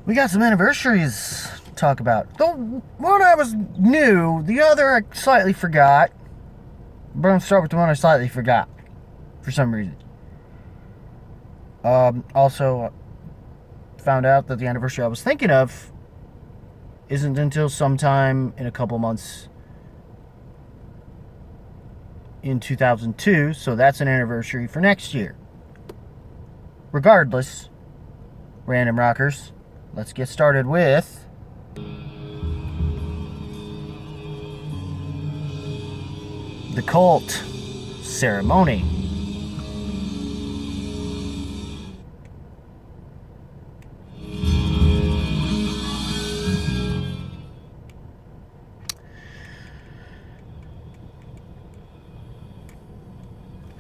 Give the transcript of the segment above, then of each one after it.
We got some anniversaries to talk about. The one I was new, the other I slightly forgot. But I'm going to start with the one I slightly forgot for some reason. Also, found out that the anniversary I was thinking of isn't until sometime in a couple months in 2002, so that's an anniversary for next year. Regardless, random rockers, let's get started with the Cult Ceremony.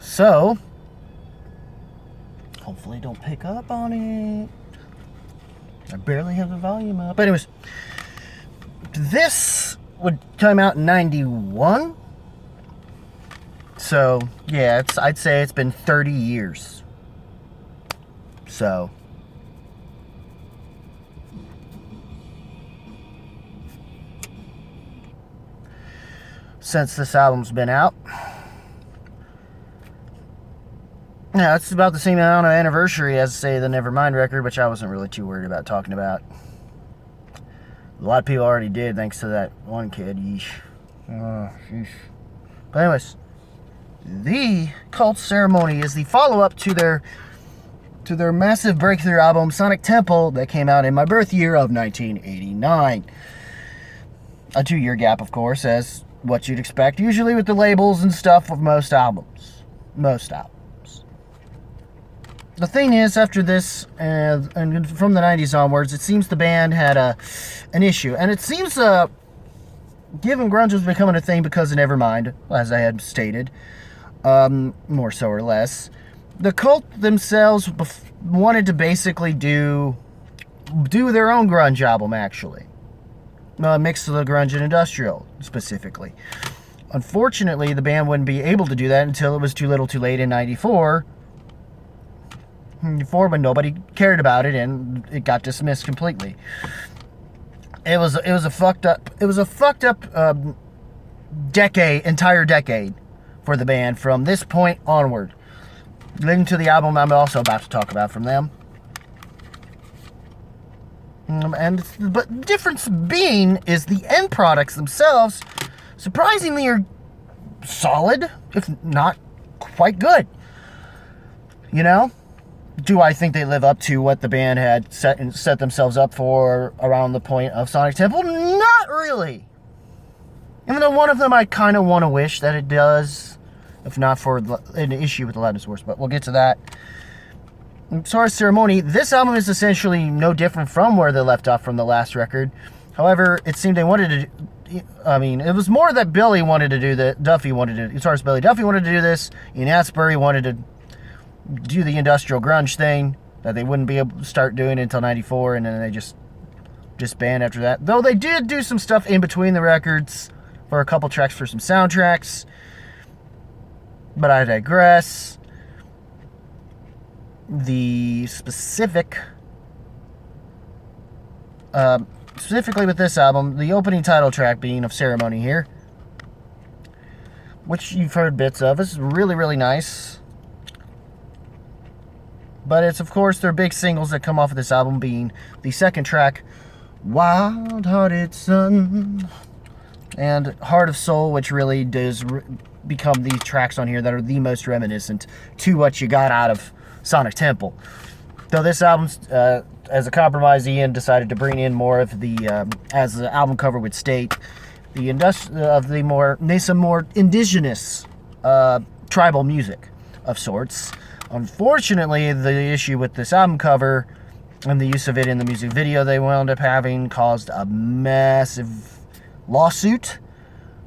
So, hopefully don't pick up on it. I barely have the volume up. But anyways, this would come out in 91. So, yeah, I'd say it's been 30 years. So, since this album's been out. Yeah, it's about the same amount of anniversary as, say, the Nevermind record, which I wasn't really too worried about talking about. A lot of people already did, thanks to that one kid. Yeesh. Sheesh. But anyways, the Cult Ceremony is the follow-up to their massive breakthrough album, Sonic Temple, that came out in my birth year of 1989. A 2-year gap, of course, as what you'd expect, usually with the labels and stuff of most albums. The thing is, after this, and from the 90s onwards, it seems the band had an issue. And it seems given grunge was becoming a thing because of Nevermind, as I had stated, more so or less. The Cult themselves wanted to basically do their own grunge album, actually. Mix of the grunge and industrial, specifically. Unfortunately, the band wouldn't be able to do that until it was too little too late in 94. When nobody cared about it and it got dismissed completely. It was a fucked up entire decade for the band from this point onward, leading to the album I'm also about to talk about from them. But the difference being is the end products themselves surprisingly are solid, if not quite good. You know? Do I think they live up to what the band had set themselves up for around the point of Sonic Temple? Not really. Even though one of them I kind of want to wish that it does, if not for an issue with the Loudness Wars, but we'll get to that. As far as Ceremony, this album is essentially no different from where they left off from the last record. However, it seemed they wanted to, it was more that Billy wanted to do that, Duffy wanted to, as far as Billy Duffy wanted to do this, Ian Astbury wanted to do the industrial grunge thing that they wouldn't be able to start doing until 94, and then they just banned after that. Though they did do some stuff in between the records for a couple tracks for some soundtracks. But I digress. The specifically with this album, the opening title track being of Ceremony here, which you've heard bits of, is really, really nice. But it's, of course, their big singles that come off of this album being the second track, Wild Hearted Son, and Heart of Soul, which really does become the tracks on here that are the most reminiscent to what you got out of Sonic Temple. Though this album, as a compromise, Ian decided to bring in more of the, as the album cover would state, some more indigenous tribal music of sorts. Unfortunately, the issue with this album cover and the use of it in the music video they wound up having caused a massive lawsuit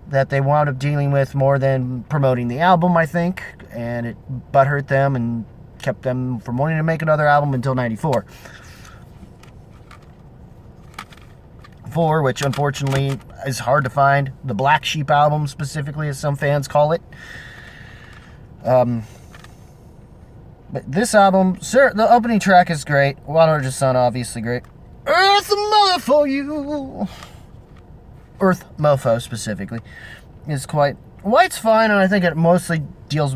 that they wound up dealing with more than promoting the album, I think, and it butthurt them and kept them from wanting to make another album until 94. Which unfortunately is hard to find. The Black Sheep album, specifically, as some fans call it. But this album, the opening track is great. Wild Hearted Son, obviously great. Earth Mother for you. Earth Mofo specifically is quite. White's fine, and I think it mostly deals.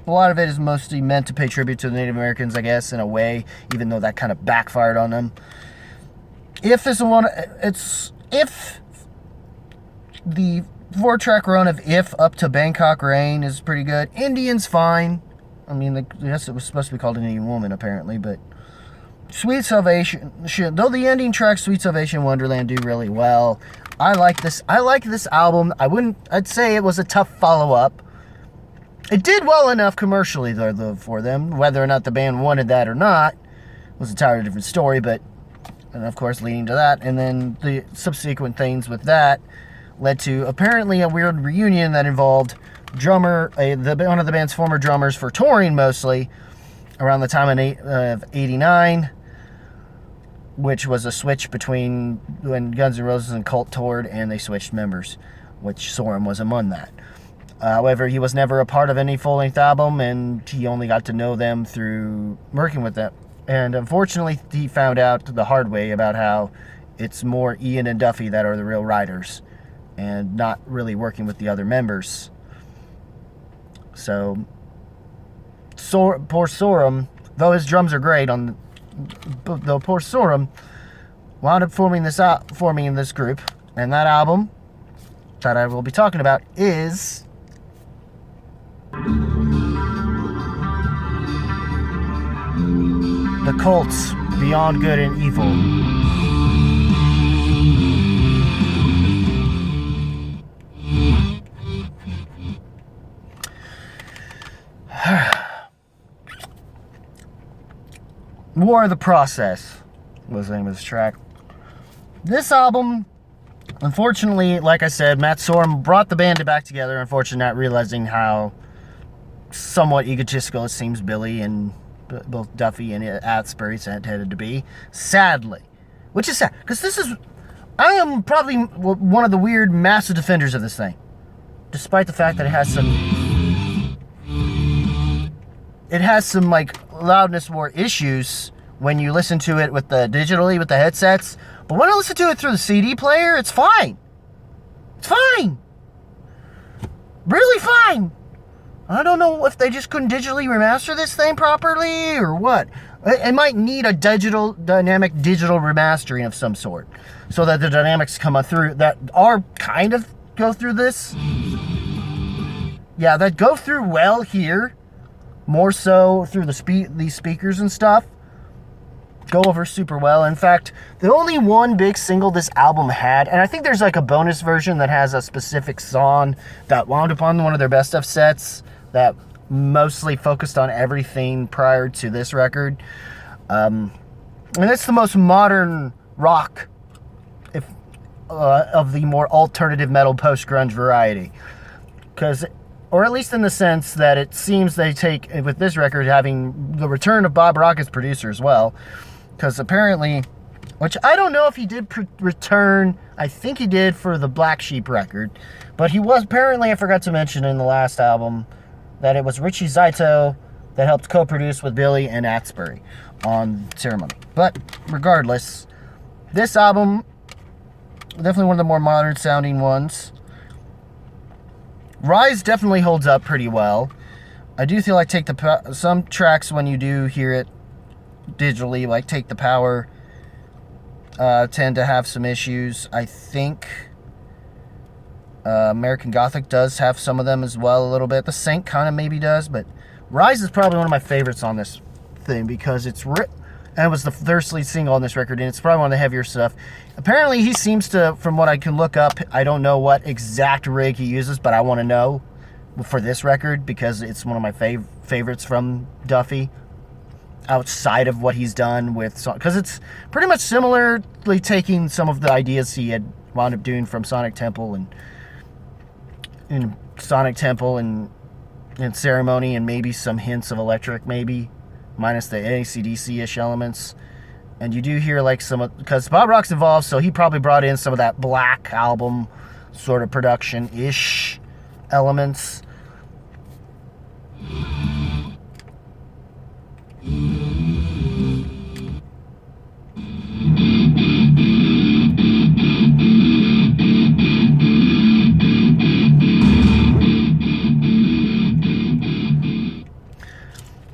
A lot of it is mostly meant to pay tribute to the Native Americans, I guess, in a way, even though that kind of backfired on them. If the 4-track run of If up to Bangkok Rain is pretty good. Indian's fine. I mean, yes, it was supposed to be called An Indian Woman, apparently, but Sweet Salvation, though the ending track Sweet Salvation Wonderland do really well. I like this album. I'd say it was a tough follow-up. It did well enough commercially, though, for them. Whether or not the band wanted that or not was entirely different story, but, and of course, leading to that. And then the subsequent things with that led to, apparently, a weird reunion that involved one of the band's former drummers for touring, mostly, around the time of 89, which was a switch between when Guns N' Roses and Cult toured, and they switched members, which Sorum was among that. However, he was never a part of any full-length album, and he only got to know them through working with them. And unfortunately, he found out the hard way about how it's more Ian and Duffy that are the real writers, and not really working with the other members. So, poor Sorum, though his drums are great, though poor Sorum wound up forming in this group, and that album that I will be talking about is The Cults, Beyond Good and Evil. War of the Process was the name of this track. This album, unfortunately, like I said, Matt Sorum brought the band back together, unfortunately not realizing how somewhat egotistical it seems Billy and both Duffy and Asbury headed to be. Sadly. Which is sad, because I am probably one of the weird massive defenders of this thing. Despite the fact that it has some like loudness war issues when you listen to it with the headsets, but when I listen to it through the CD player, it's fine. It's fine. Really fine. I don't know if they just couldn't digitally remaster this thing properly or what. It might need a dynamic digital remastering of some sort, so that the dynamics come through that are kind of go through this. Yeah, that go through well here. More so through these speakers and stuff. Go over super well. In fact, the only one big single this album had, and I think there's like a bonus version that has a specific song that wound up on one of their best of sets that mostly focused on everything prior to this record. And it's the most modern rock of the more alternative metal post-grunge variety. Or at least in the sense that it seems they take, with this record, having the return of Bob Rock as producer as well. Because apparently, which I don't know if he did return, I think he did for the Black Sheep record. But he was, apparently, I forgot to mention in the last album, that it was Richie Zaito that helped co-produce with Billy and Asbury on Ceremony. But regardless, this album, definitely one of the more modern sounding ones. Rise definitely holds up pretty well. I do feel like some tracks when you do hear it digitally, like Take the Power, tend to have some issues. I think American Gothic does have some of them as well a little bit. The Saint kind of maybe does, but Rise is probably one of my favorites on this thing because and it was the first lead single on this record, and it's probably one of the heavier stuff. Apparently, he seems to, from what I can look up, I don't know what exact rig he uses, but I want to know for this record because it's one of my favorites from Duffy outside of what he's done with, because it's pretty much similarly taking some of the ideas he had wound up doing from Sonic Temple and Ceremony, and maybe some hints of Electric, maybe minus the AC/DC-ish elements. And you do hear like because Bob Rock's involved, so he probably brought in some of that Black Album sort of production-ish elements.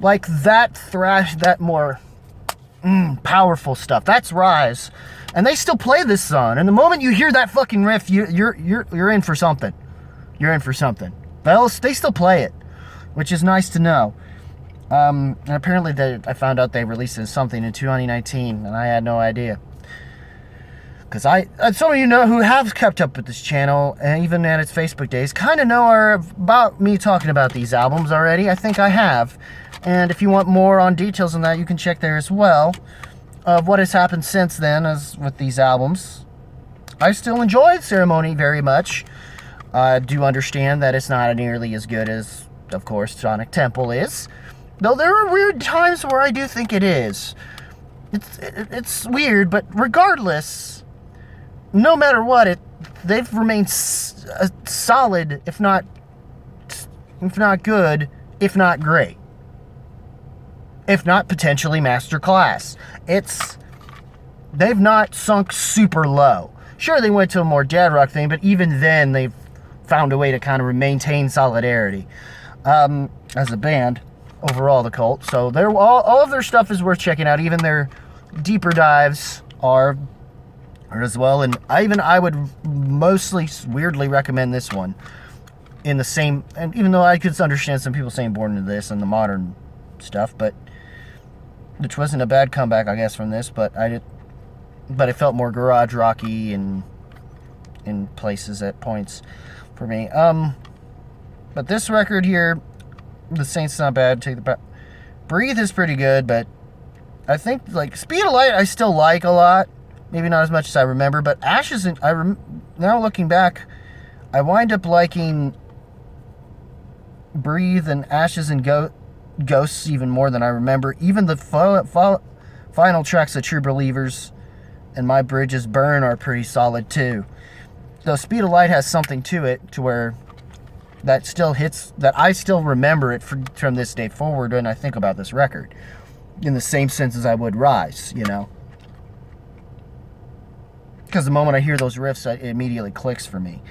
Like that thrash, that more powerful stuff. That's Rise. And they still play this song. And the moment you hear that fucking riff, you're in for something. You're in for something. They still play it, which is nice to know. And apparently I found out they released something in 2019, and I had no idea. Because some of you know who have kept up with this channel, and even at its Facebook days, kind of know about me talking about these albums already. I think I have. And if you want more on details on that, you can check there as well, of what has happened since then as with these albums. I still enjoy Ceremony very much. I do understand that it's not nearly as good as, of course, Sonic Temple is. Though there are weird times where I do think it is. It's weird, but regardless, no matter what, they've remained solid, if not good, if not great. If not potentially masterclass. They've not sunk super low. Sure, they went to a more dad rock thing, but even then they've found a way to kind of maintain solidarity as a band overall, the Cult. So all of their stuff is worth checking out. Even their deeper dives are as well. And I would mostly weirdly recommend this one in the same. And even though I could understand some people saying Born into This and the modern stuff, but which wasn't a bad comeback, I guess, from this. But it felt more garage rocky and in places at points for me. But this record here, The Saint's not bad. Breathe is pretty good, but I think like Speed of Light I still like a lot. Maybe not as much as I remember, but Ashes and now looking back, I wind up liking Breathe and Ashes and Ghosts even more than I remember. Even the final tracks of True Believers and My Bridges Burn are pretty solid too. Though Speed of Light has something to it to where that still hits, that I still remember it from this day forward when I think about this record. In the same sense as I would Rise, you know. Because the moment I hear those riffs, it immediately clicks for me.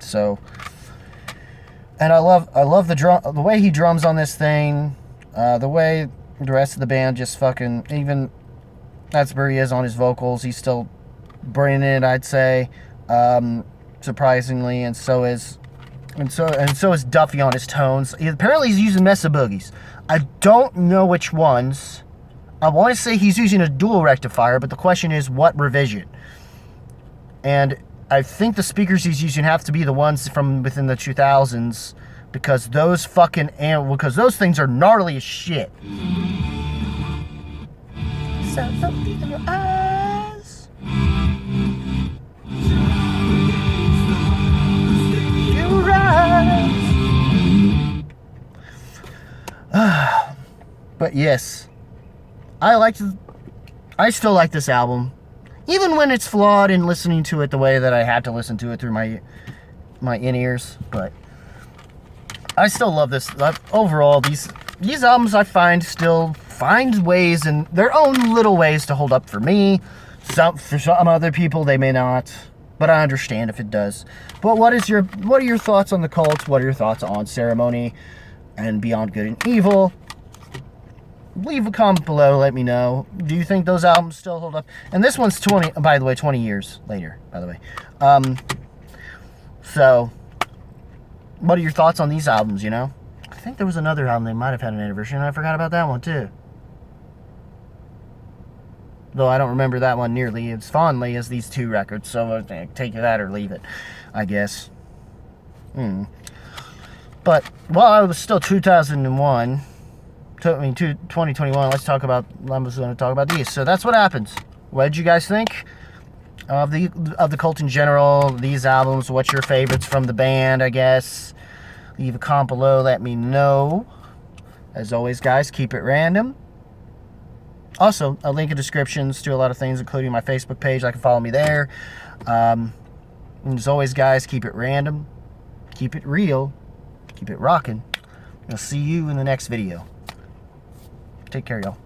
So, and I love the way he drums on this thing, the way the rest of the band just fucking, even that's where he is on his vocals. He's still bringing it, I'd say, surprisingly, and so is Duffy on his tones. Apparently he's using Mesa Boogies. I don't know which ones. I want to say he's using a dual rectifier, but the question is what revision. And I think the speakers he's using have to be the ones from within the 2000s, because those things are gnarly as shit. Something in your eyes. You rise. But yes, I still like this album, even when it's flawed in listening to it the way that I had to listen to it through my in-ears. But I still love this. Overall, these albums I still find ways in their own little ways to hold up for me. For some other people, they may not, but I understand if it does. But what are your thoughts on the Cult? What are your thoughts on Ceremony and Beyond Good and Evil? Leave a comment below, let me know. Do you think those albums still hold up? And this one's 20 years later, by the way. So, what are your thoughts on these albums, you know? I think there was another album they might have had an anniversary, and I forgot about that one, too. Though I don't remember that one nearly as fondly as these two records, so take that or leave it, I guess. But, while it was still 2001... 2021, I'm just going to talk about these. So that's what happens. What did you guys think of the Cult in general, these albums? What's your favorites from the band, I guess? Leave a comment below, let me know. As always, guys, keep it random. Also, a link in descriptions to a lot of things, including my Facebook page. I can follow me there. And as always, guys, keep it random, keep it real, keep it rocking. I'll see you in the next video. Take care, y'all.